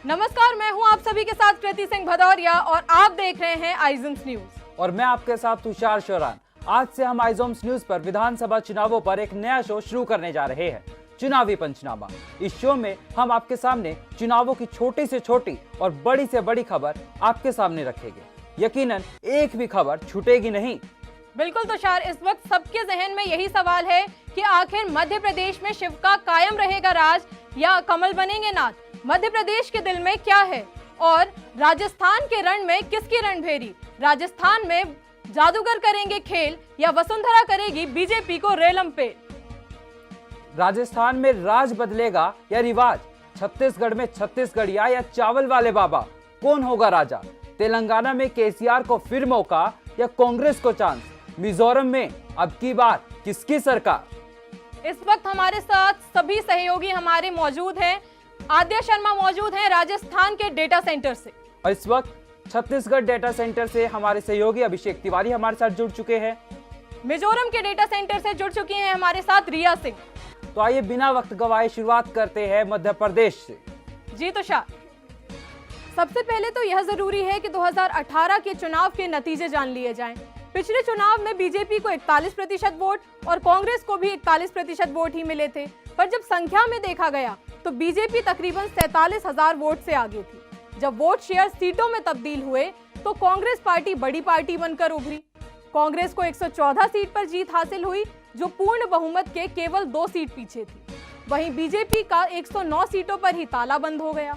नमस्कार, मैं हूं आप सभी के साथ कृति सिंह भदौरिया और आप देख रहे हैं आइजम्स न्यूज। और मैं आपके साथ तुषार शोरान। आज से हम आइजम्स न्यूज पर विधानसभा चुनावों पर एक नया शो शुरू करने जा रहे हैं, चुनावी पंचनामा। इस शो में हम आपके सामने चुनावों की छोटी से छोटी और बड़ी से बड़ी खबर आपके सामने रखेंगे। यकीनन एक भी खबर छूटेगी नहीं। बिल्कुल तुषार, इस वक्त सबके जहन में यही सवाल है कि आखिर मध्य प्रदेश में शिव का कायम रहेगा राज या कमल बनेंगे नाथ। मध्य प्रदेश के दिल में क्या है और राजस्थान के रण में किसकी रणभेरी? राजस्थान में जादूगर करेंगे खेल या वसुंधरा करेगी बीजेपी को रेलम पे? राजस्थान में राज बदलेगा या रिवाज? छत्तीसगढ़ में छत्तीसगढ़िया या चावल वाले बाबा, कौन होगा राजा? तेलंगाना में केसीआर को फिर मौका या कांग्रेस को चांस? मिजोरम में अब की बार किसकी सरकार? इस वक्त हमारे साथ सभी सहयोगी हमारे मौजूद हैं। आद्या शर्मा मौजूद हैं राजस्थान के डेटा सेंटर से, और इस वक्त छत्तीसगढ़ डेटा सेंटर से हमारे सहयोगी अभिषेक तिवारी हमारे साथ जुड़ चुके हैं। मिजोरम के डेटा सेंटर से जुड़ चुकी हैं हमारे साथ रिया सिंह। तो आइए बिना वक्त गवाए शुरुआत करते हैं मध्य प्रदेश से। जी तुषार, सबसे पहले तो यह जरूरी है कि 2018 के चुनाव के नतीजे जान लिए जाएं। पिछले चुनाव में बीजेपी को 41% वोट और कांग्रेस को भी 41% वोट ही मिले थे, पर जब संख्या में देखा गया तो बीजेपी तकरीबन 47,000 वोट से आगे थी। जब वोट शेयर सीटों में तब्दील हुए तो कांग्रेस पार्टी बड़ी पार्टी बनकर उभरी। कांग्रेस को 114 सीट पर जीत हासिल हुई, जो पूर्ण बहुमत के केवल 2 सीट पीछे थी। वहीं बीजेपी का 109 सीटों पर ही ताला बंद हो गया।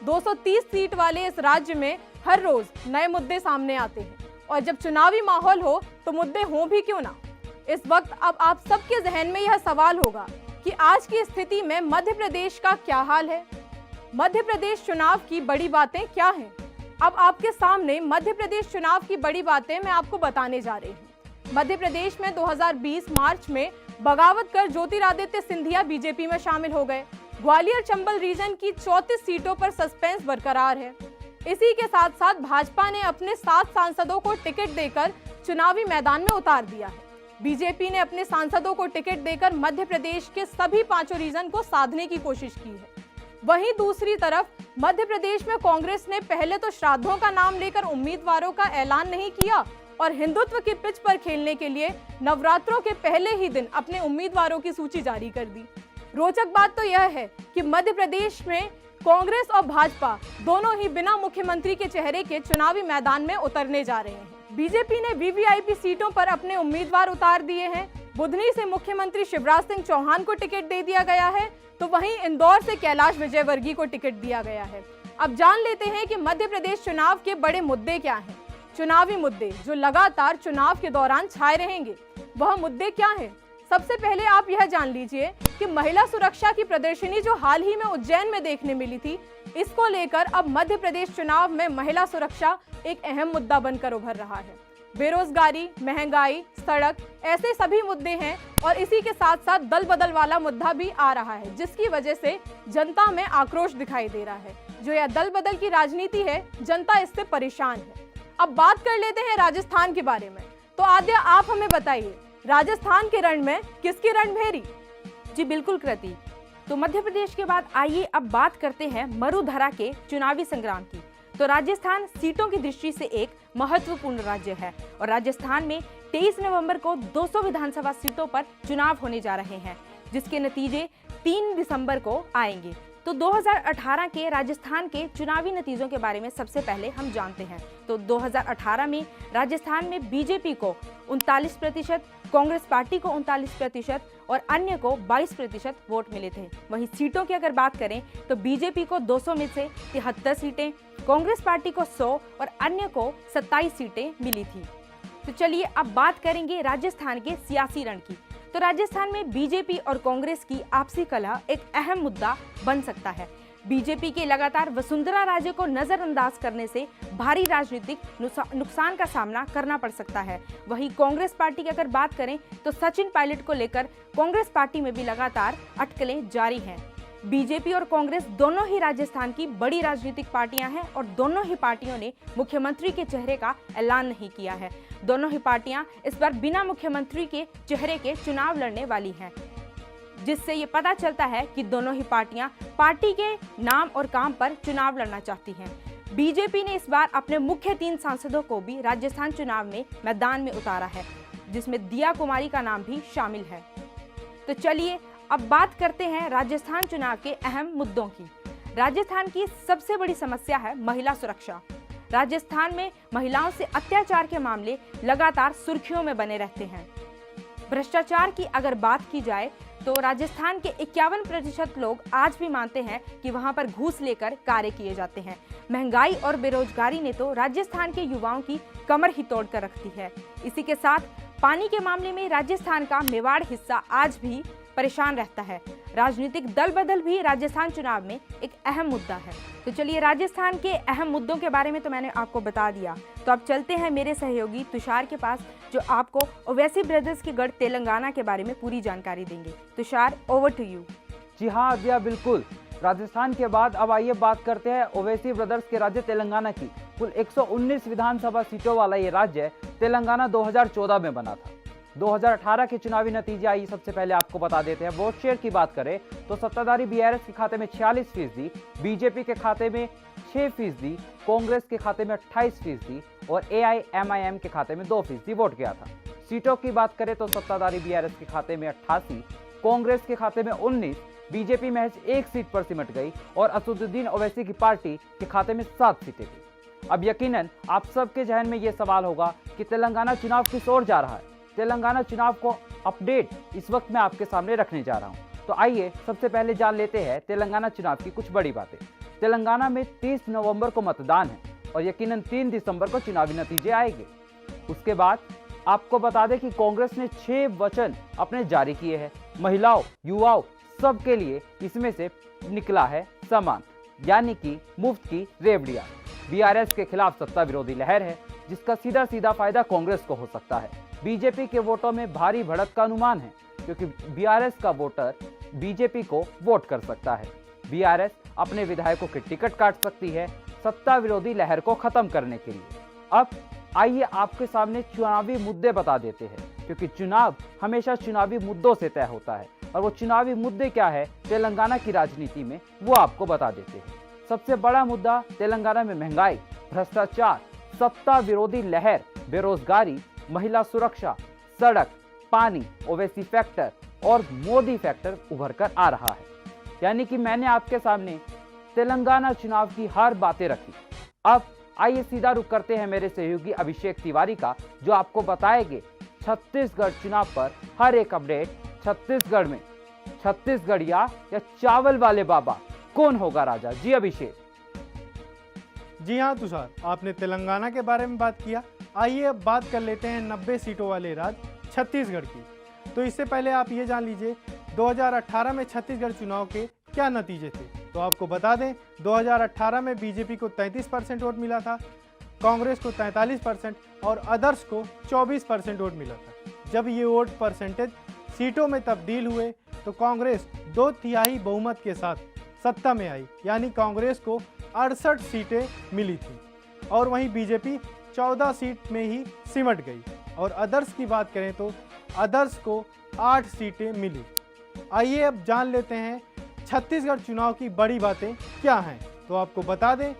230 सीट वाले इस राज्य में हर रोज नए मुद्दे सामने आते हैं और जब चुनावी माहौल हो तो मुद्दे हों भी क्यों ना। इस वक्त अब आप सबके जहन में यह सवाल होगा कि आज की स्थिति में मध्य प्रदेश का क्या हाल है। मध्य प्रदेश चुनाव की बड़ी बातें क्या हैं? अब आपके सामने मध्य प्रदेश चुनाव की बड़ी बातें मैं आपको बताने जा रही हूँ। मध्य प्रदेश में 2020 मार्च में बगावत कर ज्योतिरादित्य सिंधिया बीजेपी में शामिल हो गए। ग्वालियर चंबल रीजन की 34 सीटों पर सस्पेंस बरकरार है। इसी के साथ साथ भाजपा ने अपने 7 सांसदों को टिकट देकर चुनावी मैदान में उतार दिया है। बीजेपी ने अपने सांसदों को टिकट देकर मध्य प्रदेश के सभी 5 रीजन को साधने की कोशिश की है। वहीं दूसरी तरफ मध्य प्रदेश में कांग्रेस ने पहले तो श्राद्धों का नाम लेकर उम्मीदवारों का ऐलान नहीं किया और हिंदुत्व की पिच पर खेलने के लिए नवरात्रों के पहले ही दिन अपने उम्मीदवारों की सूची जारी कर दी। रोचक बात तो यह है कि मध्य प्रदेश में कांग्रेस और भाजपा दोनों ही बिना मुख्यमंत्री के चेहरे के चुनावी मैदान में उतरने जा रहे हैं। बीजेपी ने वीवीआईपी सीटों पर अपने उम्मीदवार उतार दिए हैं। बुधनी से मुख्यमंत्री शिवराज सिंह चौहान को टिकट दे दिया गया है, तो वहीं इंदौर से कैलाश विजयवर्गीय को टिकट दिया गया है। अब जान लेते हैं कि मध्य प्रदेश चुनाव के बड़े मुद्दे क्या हैं। चुनावी मुद्दे जो लगातार चुनाव के दौरान छाए रहेंगे, वह मुद्दे क्या हैं? सबसे पहले आप यह जान लीजिए कि महिला सुरक्षा की प्रदर्शनी जो हाल ही में उज्जैन में देखने मिली थी, इसको लेकर अब मध्य प्रदेश चुनाव में महिला सुरक्षा एक अहम मुद्दा बनकर उभर रहा है। बेरोजगारी, महंगाई, सड़क, ऐसे सभी मुद्दे हैं और इसी के साथ साथ दल बदल वाला मुद्दा भी आ रहा है, जिसकी वजह से जनता में आक्रोश दिखाई दे रहा है। जो यह दल बदल की राजनीति है, जनता इससे परेशान है। अब बात कर लेते हैं राजस्थान के बारे में। तो आद्या, आप हमें बताइए, राजस्थान के रण में किसकी रणभेरी? जी बिल्कुल कृति। तो मध्य प्रदेश के बाद आइए अब बात करते हैं मरुधरा के चुनावी संग्राम की। तो राजस्थान सीटों की दृष्टि से एक महत्वपूर्ण राज्य है और राजस्थान में 23 नवंबर को 200 विधानसभा सीटों पर चुनाव होने जा रहे हैं, जिसके नतीजे 3 दिसंबर को आएंगे। तो 2018 के राजस्थान के चुनावी नतीजों के बारे में सबसे पहले हम जानते हैं। तो 2018 में राजस्थान में बीजेपी को 39%, कांग्रेस पार्टी को 39% और अन्य को 22% वोट मिले थे। वहीं सीटों की अगर बात करें तो बीजेपी को 200 में से 73 सीटें, कांग्रेस पार्टी को 100 और अन्य को 27 सीटें मिली थी। तो चलिए अब बात करेंगे राजस्थान के सियासी रण की। तो राजस्थान में बीजेपी और कांग्रेस की आपसी कलह एक अहम मुद्दा बन सकता है। बीजेपी के लगातार वसुंधरा राजे को नजरअंदाज करने से भारी राजनीतिक नुकसान का सामना करना पड़ सकता है। वहीं कांग्रेस पार्टी की अगर बात करें तो सचिन पायलट को लेकर कांग्रेस पार्टी में भी लगातार अटकलें जारी हैं। बीजेपी और कांग्रेस दोनों ही राजस्थान की बड़ी राजनीतिक पार्टियां हैं और दोनों ही पार्टियों ने मुख्यमंत्री के चेहरे का ऐलान नहीं किया है। दोनों ही पार्टियां इस बार बिना मुख्यमंत्री के चेहरे के चुनाव लड़ने वाली हैं। जिससे ये पता चलता है कि दोनों ही पार्टियां पार्टी के नाम और काम पर चुनाव लड़ना चाहती हैं। बीजेपी ने इस बार अपने मुख्य 3 सांसदों को भी राजस्थान चुनाव में मैदान में उतारा है, जिसमें दिया कुमारी का नाम भी शामिल है। तो चलिए अब बात करते हैं राजस्थान चुनाव के अहम मुद्दों की। राजस्थान की सबसे बड़ी समस्या है महिला सुरक्षा। राजस्थान में महिलाओं से अत्याचार के मामले लगातार सुर्खियों में बने रहते हैं। भ्रष्टाचार की अगर बात की जाए तो राजस्थान के 51% लोग आज भी मानते हैं कि वहां पर घूस लेकर कार्य किए जाते हैं। महंगाई और बेरोजगारी ने तो राजस्थान के युवाओं की कमर ही तोड़ कर रख दी है। इसी के साथ पानी के मामले में राजस्थान का मेवाड़ हिस्सा आज भी परेशान रहता है। राजनीतिक दल बदल भी राजस्थान चुनाव में एक अहम मुद्दा है। तो चलिए, राजस्थान के अहम मुद्दों के बारे में तो मैंने आपको बता दिया, तो अब चलते हैं मेरे सहयोगी तुषार के पास, जो आपको ओवैसी ब्रदर्स के गढ़ तेलंगाना के बारे में पूरी जानकारी देंगे। Tushar, over to you. जी हाँ आद्या, बिल्कुल। राजस्थान के बाद अब आइए बात करते हैं ओवैसी ब्रदर्स के राज्य तेलंगाना की। कुल 119 विधानसभा सीटों वाला ये राज्य तेलंगाना 2014 में बना था। 2018 के चुनावी नतीजे आइए सबसे पहले आपको बता देते हैं। वोट शेयर की बात करें तो सत्ताधारी बीआरएस के खाते में 46%, बीजेपी के खाते में 6%, कांग्रेस के खाते में 28% और एआईएमआईएम के खाते में 2% वोट गया था। सीटों की बात करें तो सत्ताधारी बीआरएस के खाते में 88, कांग्रेस के खाते में 19, बीजेपी महज 1 सीट पर सिमट गई और असदुद्दीन ओवैसी की पार्टी के खाते में 7 सीटें थी। अब यकीनन आप सबके जहन में यह सवाल होगा कि तेलंगाना चुनाव किस ओर जा रहा है। तेलंगाना चुनाव को अपडेट इस वक्त मैं आपके सामने रखने जा रहा हूं। तो आइए सबसे पहले जान लेते हैं तेलंगाना चुनाव की कुछ बड़ी बातें। तेलंगाना में 30 नवंबर को मतदान है और यकीनन 3 दिसंबर को चुनावी नतीजे आएंगे। उसके बाद आपको बता दें कि कांग्रेस ने 6 वचन अपने जारी किए हैं। महिलाओं, युवाओं सबके लिए इसमें से निकला है सामान, यानी कि मुफ्त की रेवड़ियां। बीआरएस के खिलाफ सत्ता विरोधी लहर है, जिसका सीधा सीधा फायदा कांग्रेस को हो सकता है। बीजेपी के वोटों में भारी बढ़त का अनुमान है, क्योंकि बीआरएस का वोटर बीजेपी को वोट कर सकता है। बीआरएस अपने विधायकों के टिकट काट सकती है सत्ता विरोधी लहर को खत्म करने के लिए। अब आइए आपके सामने चुनावी मुद्दे बता देते हैं, क्योंकि चुनाव हमेशा चुनावी मुद्दों से तय होता है और वो चुनावी मुद्दे क्या है तेलंगाना की राजनीति में, वो आपको बता देते हैं। सबसे बड़ा मुद्दा तेलंगाना में महंगाई, भ्रष्टाचार, सत्ता विरोधी लहर, बेरोजगारी, महिला सुरक्षा, सड़क, पानी, ओवैसी फैक्टर और मोदी फैक्टर उभर कर आ रहा है। यानी कि मैंने आपके सामने तेलंगाना चुनाव की हर बातें रखी। अब आइए सीधा रुख करते हैं मेरे सहयोगी अभिषेक तिवारी का, जो आपको बताएंगे छत्तीसगढ़ चुनाव पर हर एक अपडेट। छत्तीसगढ़ में छत्तीसगढ़िया या चावल वाले बाबा, कौन होगा राजा? जी अभिषेक। जी हाँ तुषार, आपने तेलंगाना के बारे में बात किया। आइए अब बात कर लेते हैं 90 सीटों वाले राज्य छत्तीसगढ़ की। तो इससे पहले आप ये जान लीजिए 2018 में छत्तीसगढ़ चुनाव के क्या नतीजे थे। तो आपको बता दें 2018 में बीजेपी को 33% वोट मिला था, कांग्रेस को 43% और अदर्स को 24% वोट मिला था। जब ये वोट परसेंटेज सीटों में तब्दील हुए तो कांग्रेस 2/3 बहुमत के साथ सत्ता में आई, यानी कांग्रेस को 68 सीटें मिली थी और वहीं बीजेपी 14 सीट में ही सिमट गई। और अदर्स की बात करें तो अदर्स को 8 सीटें मिली। आइए अब जान लेते हैं छत्तीसगढ़ चुनाव की बड़ी बातें क्या हैं। तो आपको बता दें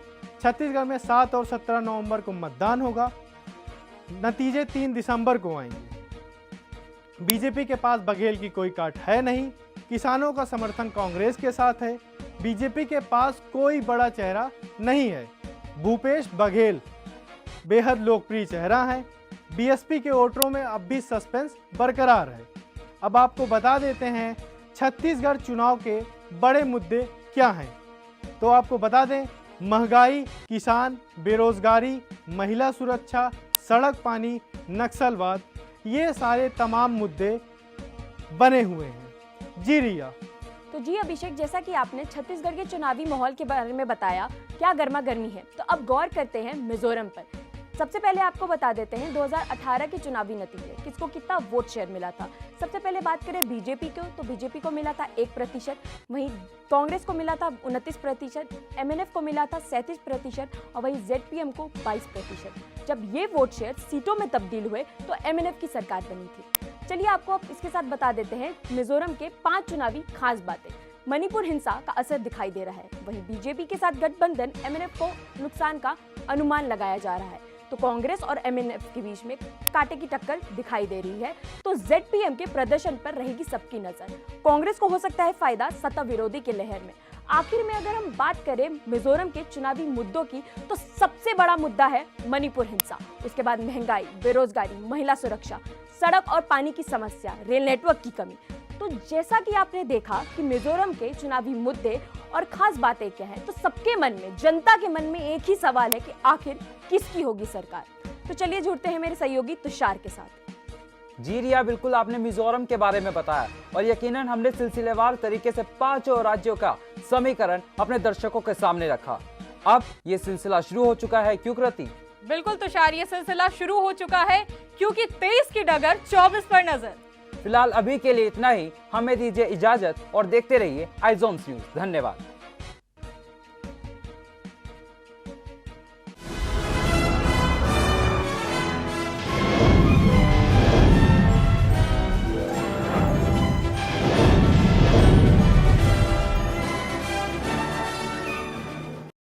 छत्तीसगढ़ में 7 और 17 नवंबर को मतदान होगा। नतीजे 3 दिसंबर को आएंगे। बीजेपी के पास बघेल की कोई काट है नहीं। किसानों का समर्थन कांग्रेस के साथ है। बीजेपी के पास कोई बड़ा चेहरा नहीं है। भूपेश बघेल बेहद लोकप्रिय चेहरा है। बीएसपी के वोटरों में अब भी सस्पेंस बरकरार है। अब आपको बता देते हैं छत्तीसगढ़ चुनाव के बड़े मुद्दे क्या हैं। तो आपको बता दें महंगाई, किसान, बेरोजगारी, महिला सुरक्षा, सड़क, पानी, नक्सलवाद, ये सारे तमाम मुद्दे बने हुए हैं। जी रिया। तो जी अभिषेक, जैसा कि आपने छत्तीसगढ़ के चुनावी माहौल के बारे में बताया, क्या गर्मा गर्मी है, तो अब गौर करते हैं मिजोरम पर। सबसे पहले आपको बता देते हैं 2018 के चुनावी नतीजे, किसको कितना वोट शेयर मिला था। सबसे पहले बात करें बीजेपी को, तो बीजेपी को मिला था 1%, वहीं कांग्रेस को मिला था 29%, एमएनएफ को मिला था 37% और वहीं जेडपीएम को 22%। जब ये वोट शेयर सीटों में तब्दील हुए तो एमएनएफ की सरकार बनी थी। चलिए आपको अब इसके साथ बता देते हैं मिजोरम के 5 चुनावी खास बातें। मणिपुर हिंसा का असर दिखाई दे रहा है, वहीं बीजेपी के साथ गठबंधन एमएनएफ को नुकसान का अनुमान लगाया जा रहा है। तो कांग्रेस और एमएनएफ के बीच में कांटे की टक्कर दिखाई दे रही है। तो जेडपीएम के प्रदर्शन पर रहेगी सबकी नजर। कांग्रेस को हो सकता है फायदा सत्ता विरोधी की लहर में। आखिर में अगर हम बात करें मिजोरम के चुनावी मुद्दों की, तो सबसे बड़ा मुद्दा है मणिपुर हिंसा, उसके बाद महंगाई, बेरोजगारी, महिला सुरक्षा, सड़क और पानी की समस्या, रेल नेटवर्क की कमी। तो जैसा कि आपने देखा कि मिजोरम के चुनावी मुद्दे और खास बातें क्या हैं, तो सबके मन में, जनता के मन में एक ही सवाल है कि आखिर किसकी होगी सरकार। तो चलिए जुड़ते हैं मेरे सहयोगी तुषार के साथ। जी रिया, बिल्कुल आपने मिजोरम के बारे में बताया और यकीनन हमने सिलसिलेवार तरीके से 5 राज्यों का समीकरण अपने दर्शकों के सामने रखा। अब ये सिलसिला शुरू हो चुका है, क्यों कृति? बिल्कुल तुषार, ये सिलसिला शुरू हो चुका है क्योंकि 23 की डगर 24 पर नजर। फिलहाल अभी के लिए इतना ही, हमें दीजिए इजाजत और देखते रहिए आइजोम्स न्यूज। धन्यवाद।